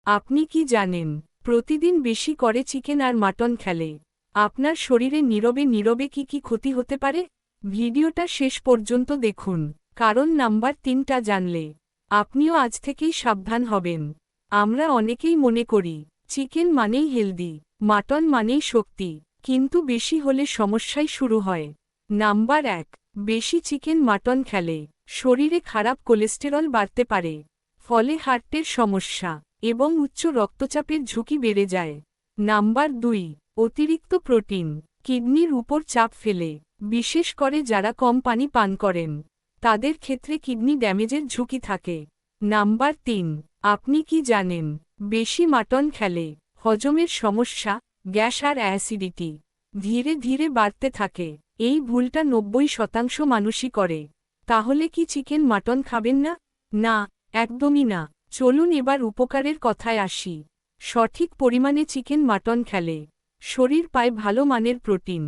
আপনি কি জানেন, প্রতিদিন বেশি করে চিকেন আর মাটন খেলে আপনার শরীরে নীরবে নীরবে কি কি ক্ষতি হতে পারে? ভিডিওটা শেষ পর্যন্ত দেখুন, কারণ নাম্বার 3টা জানলে আপনিও আজ থেকেই সাবধান হবেন। আমরা অনেকেই মনে করি চিকেন মানেই হেলদি, মাটন মানেই শক্তি, কিন্তু বেশি হলে সমস্যাই শুরু হয়। নাম্বার 1, বেশি চিকেন মাটন খেলে শরীরে খারাপ কোলেস্টেরল বাড়তে পারে, ফলে হার্টের সমস্যা এবং উচ্চ রক্তচাপের ঝুঁকি বেড়ে যায়। নাম্বার 2, অতিরিক্ত প্রোটিন কিডনির উপর চাপ ফেলে, বিশেষ করে যারা কম পানি পান করেন তাদের ক্ষেত্রে কিডনি ড্যামেজের ঝুঁকি থাকে। নাম্বার 3, আপনি কি জানেন, বেশি মাটন খেলে হজমের সমস্যা, গ্যাস আর অ্যাসিডিটি ধীরে ধীরে বাড়তে থাকে। এই ভুলটা 90% মানুষই করে। তাহলে কি চিকেন মাটন খাবেন না? না, একদমই না। চলুন এবার উপকারের কথায় আসি। সঠিক পরিমাণে চিকেন মাটন খেলে শরীর পায় ভালো মানের প্রোটিন,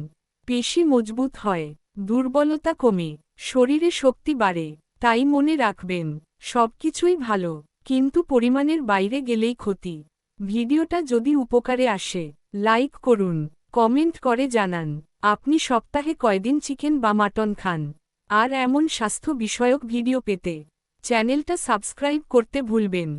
পেশি মজবুত হয়, দুর্বলতা কমে, শরীরে শক্তি বাড়ে। তাই মনে রাখবেন, সবকিছুই ভালো, কিন্তু পরিমাণের বাইরে গেলেই ক্ষতি। ভিডিওটা যদি উপকারে আসে, লাইক করুন, কমেন্ট করে জানান আপনি সপ্তাহে কয়দিন চিকেন বা মাটন খান। আর এমন স্বাস্থ্য বিষয়ক ভিডিও পেতে চ্যানেলটা সাবস্ক্রাইব করতে ভুলবেন।